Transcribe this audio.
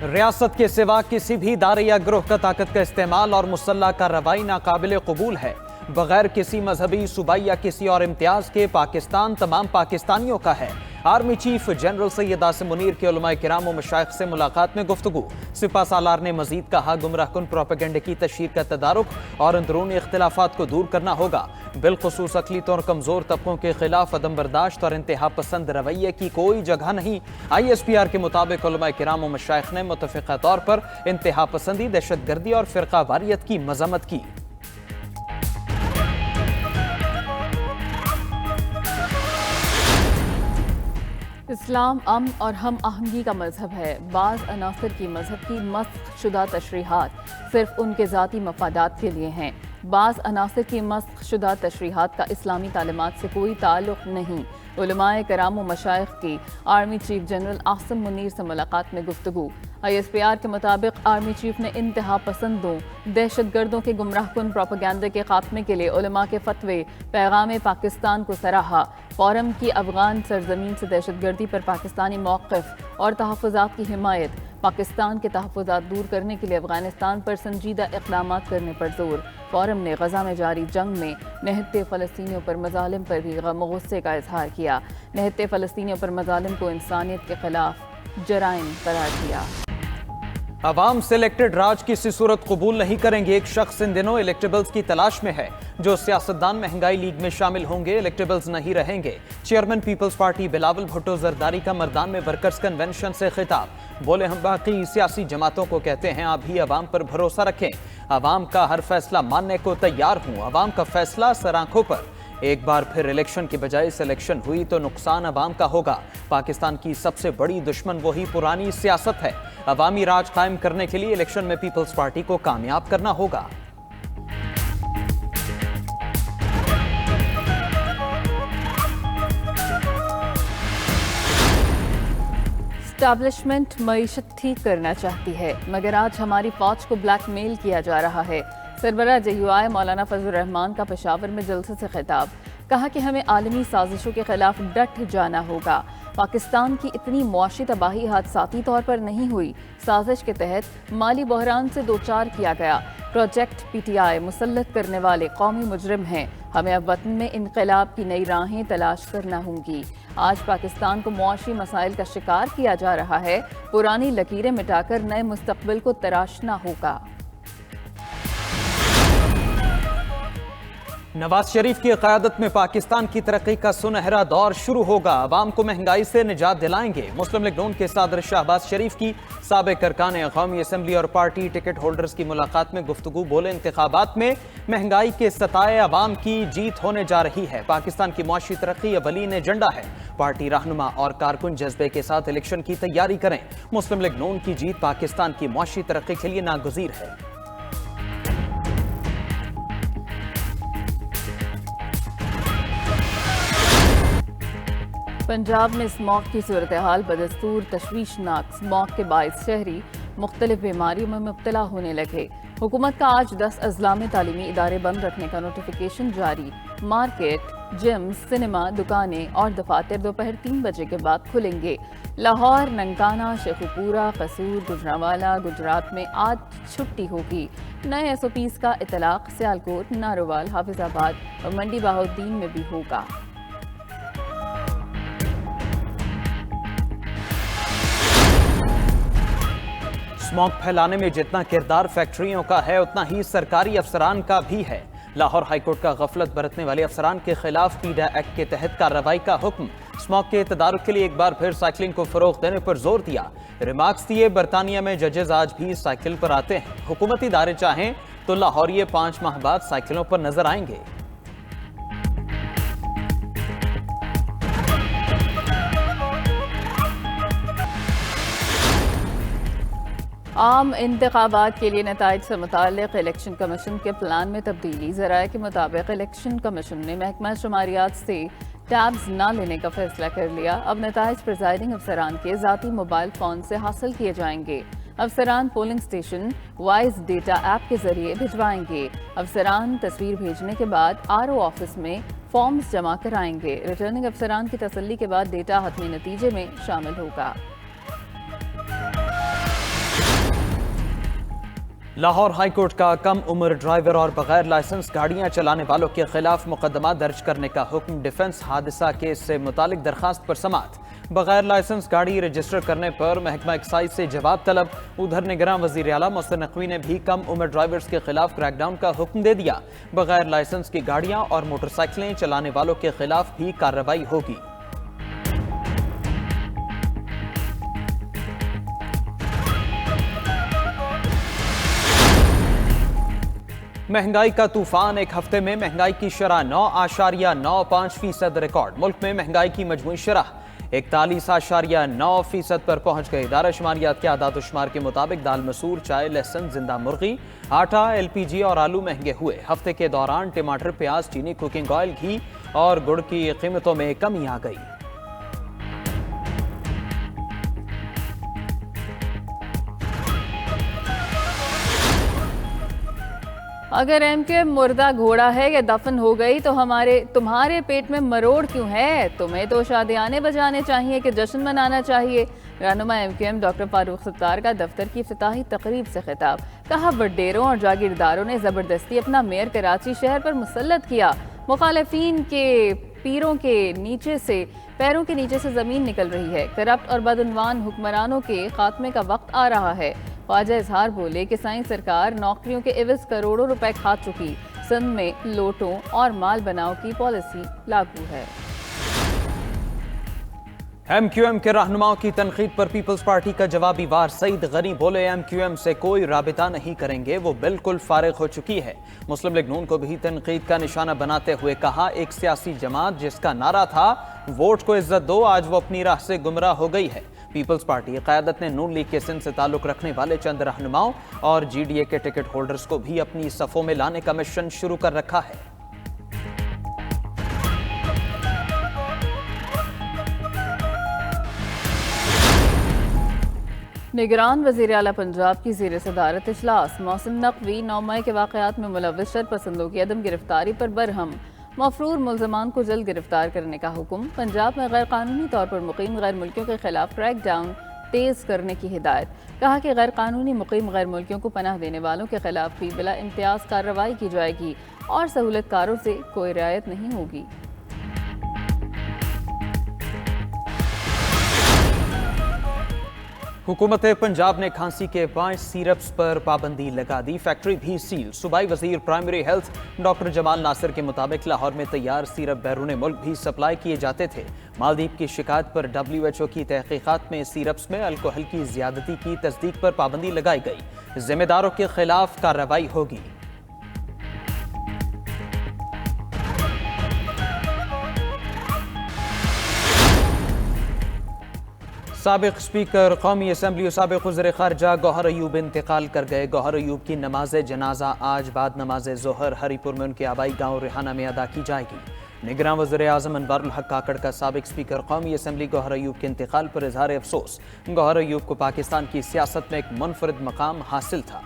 रियासत के सिवा किसी भी इदारे या ग्रोह का ताकत का इस्तेमाल और मुसल्लह कार्रवाई नाकाबिल कबूल है। बगैर किसी मजहबी, सूबाई या किसी और इम्तियाज के पाकिस्तान तमाम पाकिस्तानियों का है। Army chief general Syed Asim Munir के उलमाए किराम व मशाइख से मुलाकात में गुफ्तगू। सिपा सालार ने मजीद कहा, गुमराहकुन प्रोपेगेंडे की तशहीर का तदारुक और अंदरूनी इख्तिलाफात को दूर करना होगा। बिलखुसूस अक़लियतों और कमज़ोर तबकों के खिलाफ अदम बर्दाश्त और इंतहा पसंद रवैये की कोई जगह नहीं। ISPR के मुताबिक उलमाए किराम व मशाइख ने मुतफ़िक़ा तौर पर इंतहा पसंदी, दहशत गर्दी और फ़िरक़ा वारियत की मज़म्मत की। इस्लाम अमन और हम आहंगी का मजहब है। बाज़ अनासर की मजहब की मस्ख़ शुदा तशरीहात सिर्फ उनके ज़ाती मफादात के लिए हैं। बाज़ अनासर की मस्ख़ शुदा तशरीहात का इस्लामी तालीमात से कोई ताल्लुक़ नहीं। उलमाए कराम व मशाइख की army chief general Asim Munir से मुलाकात में गुफ्तगू। ISPR के मुताबिक आर्मी चीफ ने इंतहा पसंदों, दहशत गर्दों के गुमराहकुन प्रोपेगेंडे के खात्मे के लिए उलमा के फतवे, पैगाम पाकिस्तान को सराहा। फोरम की अफगान सरजमीन से दहशत गर्दी पर पाकिस्तानी मौक़िफ़ और तहफ़्फ़ुज़ात की हिमायत, पाकिस्तान के तहफ़्फ़ुज़ात दूर करने के लिए अफ़गानिस्तान पर संजीदा इक़दामात करने पर जोर। फोरम ने गज़ा में जारी जंग में निहत्ते फ़लस्तीनियों पर मज़ालिम पर भी गम व गुस्से का इज़हार किया। निहत्ते फ़लस्तीनियों पर मज़ालिम को इंसानियत के ख़िलाफ़ जराइम करार दिया। अवाम सिलेक्टेड राज किसी सूरत कबूल नहीं करेंगे। एक शख्स इन दिनों इलेक्टेबल्स की तलाश में है। जो सियासतदान महंगाई लीग में शामिल होंगे, इलेक्टेबल्स नहीं रहेंगे। चेयरमैन पीपल्स पार्टी बिलावल भुट्टो जरदारी का मर्दान में वर्कर्स कन्वेंशन से खिताब। बोले, हम बाकी सियासी जमातों को कहते हैं, आप भी अवाम पर भरोसा रखें। अवाम का हर फैसला मानने को तैयार हूँ। अवाम का फैसला सर आंखों पर। एक बार फिर इलेक्शन की बजाय सिलेक्शन हुई तो नुकसान अवाम का होगा। पाकिस्तान की सबसे बड़ी दुश्मन वही पुरानी सियासत है। अवामी राज कायम करने के लिए इलेक्शन में पीपल्स पार्टी को कामयाब करना होगा। एस्टैब्लिशमेंट मईशत ठीक करना चाहती है, मगर आज हमारी फौज को ब्लैकमेल किया जा रहा है। सरबराह JUI मौलाना फजल रहमान का पेशावर में जलसे से खिताब। कहा कि हमें आलमी साजिशों के खिलाफ डट जाना होगा। पाकिस्तान की इतनी मुआशी तबाही हादसाती तौर पर नहीं हुई। साजिश के तहत माली बहरान से दो चार किया गया। प्रोजेक्ट PTI मुसल्लत करने वाले कौमी मुजरिम हैं। हमें अब वतन में इनकलाब की नई राहें तलाश करना होंगी। आज पाकिस्तान को मुआशी मसाइल का शिकार किया जा रहा है। पुरानी लकीरें मिटाकर नए मुस्तकबिल को तराशना होगा। नवाज शरीफ की क़यादत में पाकिस्तान की तरक्की का सुनहरा दौर शुरू होगा। अवाम को महंगाई से निजात दिलाएंगे। मुस्लिम लीग नून के सदर शहबाज शरीफ की साबिक़ अरकान कौमी असम्बली और पार्टी टिकट होल्डर्स की मुलाकात में गुफ्तगू। बोले, इंतखाबात में महंगाई के सताए अवाम की जीत होने जा रही है। पाकिस्तान की मुआशी तरक्की अवलीन एजेंडा है। पार्टी रहनुमा और कारकुन जज्बे के साथ इलेक्शन की तैयारी करें। मुस्लिम लीग नून की जीत पाकिस्तान की मुआशी तरक्की के लिए नागुज़ीर है। पंजाब में स्मॉग की सूरत हाल बदस्तूर तशवीशनाक। स्मॉग के बाइस शहरी मुख्तलिफ बीमारियों में मुब्तला होने लगे। हुकूमत का आज 10 अजला में तालीमी इदारे बंद रखने का नोटिफिकेशन जारी। मार्केट, जिम, सिनेमा, दुकानें और दफातर दोपहर 3 बजे के बाद खुलेंगे। लाहौर, ननकाना, शेखुपुरा, कसूर, गुजरांवाला, गुजरात में आज छुट्टी होगी। नए SOPs का इतलाक सियालकोट, नारोवाल, हाफिजाबाद और मंडी बहाउद्दीन में भी होगा। स्मॉग फैलाने में जितना किरदार फैक्ट्रियों का है, उतना ही सरकारी अफसरान का भी है। लाहौर हाईकोर्ट का गफलत बरतने वाले अफसरान के खिलाफ पीडा एक्ट के तहत कार्रवाई का हुक्म। स्मॉग के तदारुक के लिए एक बार फिर साइकिलिंग को फरोग देने पर जोर दिया। रिमार्क्स दिए, बरतानिया में जजेस आज भी साइकिल पर आते हैं। हुकूमती इदारे चाहें तो लाहौरिये 5 माह बाद साइकिलों पर नजर आएंगे। आम इंतखाबात के लिए नताइज से मुताल्लिक़ इलेक्शन कमीशन के प्लान में तब्दीली। ज़राए के मुताबिक इलेक्शन कमीशन ने महकमा शुमारियात से टैब्स ना लेने का फैसला कर लिया। अब नताइज प्रिजाइडिंग अफसरान के ज़ाती मोबाइल फ़ोन से हासिल किए जाएंगे। अफसरान polling station wise data app के जरिए भिजवाएंगे। अफसरान तस्वीर भेजने के बाद RO ऑफिस में फॉर्म्स जमा कराएंगे। रिटर्निंग अफसरान की तसल्ली के बाद डेटा हतमी नतीजे में शामिल होगा। لاہور ہائی کورٹ کا کم عمر ڈرائیور اور بغیر لائسنس گاڑیاں چلانے والوں کے خلاف مقدمہ درج کرنے کا حکم، ڈیفنس حادثہ کیس سے متعلق درخواست پر سماعت، بغیر لائسنس گاڑی رجسٹر کرنے پر محکمہ ایکسائز سے جواب طلب۔ ادھر نگراں وزیر اعلیٰ محسن نقوی نے بھی کم عمر ڈرائیورز کے خلاف کریک ڈاؤن کا حکم دے دیا، بغیر لائسنس کی گاڑیاں اور موٹر سائیکلیں چلانے والوں کے خلاف بھی کارروائی ہوگی۔ مہنگائی کا طوفان، ایک ہفتے میں مہنگائی کی شرح 9.95% ریکارڈ۔ ملک میں مہنگائی کی مجموعی شرح 41.9% پر پہنچ گئی۔ ادارہ شماریات کے اعداد و شمار کے مطابق دال مسور، چائے، لہسن، زندہ مرغی، آٹا، LPG اور آلو مہنگے ہوئے۔ ہفتے کے دوران ٹماٹر، پیاز، چینی، کوکنگ آئل، گھی اور گڑ کی قیمتوں میں کمی آ گئی۔ اگر MQM مردہ گھوڑا ہے کہ دفن ہو گئی تو تمہارے پیٹ میں مروڑ کیوں ہے؟ تمہیں تو شادیانے بجانے چاہیے کہ جشن منانا چاہیے۔ رہنما MQM ڈاکٹر فاروق ستار کا دفتر کی افتتاحی تقریب سے خطاب، کہا وڈیروں اور جاگیرداروں نے زبردستی اپنا میئر کراچی شہر پر مسلط کیا، مخالفین کے پیروں کے نیچے سے زمین نکل رہی ہے، کرپٹ اور بدعنوان حکمرانوں کے خاتمے کا وقت آ رہا ہے۔ خواجہ اظہار بولے کہ سائیں سرکار نوکریوں کے عوض کروڑوں روپے کھا چکی، سندھ میں لوٹوں اور مال بناؤ کی پالیسی لاگو ہے۔ MQM کے رہنماؤں کی تنقید پر پیپلز پارٹی کا جوابی وار، سعید غنی بولے MQM سے کوئی رابطہ نہیں کریں گے، وہ بالکل فارغ ہو چکی ہے۔ مسلم لیگ نون کو بھی تنقید کا نشانہ بناتے ہوئے کہا ایک سیاسی جماعت جس کا نعرہ تھا ووٹ کو عزت دو، آج وہ اپنی راہ سے گمراہ ہو گئی ہے۔ پیپلز پارٹی قیادت نے نون لیگ کے سندھ سے تعلق رکھنے والے چند رہنماؤں اور GDA کے ٹکٹ ہولڈرز کو بھی اپنی صفوں میں لانے کا مشن شروع کر رکھا ہے۔ نگران وزیر اعلیٰ پنجاب کی زیر صدارت اجلاس، محسن نقوی 9 مئی کے واقعات میں ملوث شرپسندوں کی عدم گرفتاری پر برہم، مفرور ملزمان کو جلد گرفتار کرنے کا حکم، پنجاب میں غیر قانونی طور پر مقیم غیر ملکیوں کے خلاف کریک ڈاؤن تیز کرنے کی ہدایت، کہا کہ غیر قانونی مقیم غیر ملکیوں کو پناہ دینے والوں کے خلاف بھی بلا امتیاز کارروائی کی جائے گی اور سہولت کاروں سے کوئی رعایت نہیں ہوگی۔ حکومت پنجاب نے کھانسی کے 5 سیرپس پر پابندی لگا دی، فیکٹری بھی سیل۔ صوبائی وزیر پرائمری ہیلتھ ڈاکٹر جمال ناصر کے مطابق لاہور میں تیار سیرپ بیرون ملک بھی سپلائی کیے جاتے تھے۔ مالدیپ کی شکایت پر WHO کی تحقیقات میں سیرپس میں الکوہل کی زیادتی کی تصدیق پر پابندی لگائی گئی، ذمہ داروں کے خلاف کارروائی ہوگی۔ سابق اسپیکر قومی اسمبلی و سابق وزیر خارجہ گوہر ایوب انتقال کر گئے۔ گوہر ایوب کی نماز جنازہ آج بعد نماز ظہر ہری پور میں ان کے آبائی گاؤں ریحانہ میں ادا کی جائے گی۔ نگراں وزیر اعظم انوار الحق کاکڑ کا سابق اسپیکر قومی اسمبلی گوہر ایوب کے انتقال پر اظہار افسوس، گوہر ایوب کو پاکستان کی سیاست میں ایک منفرد مقام حاصل تھا۔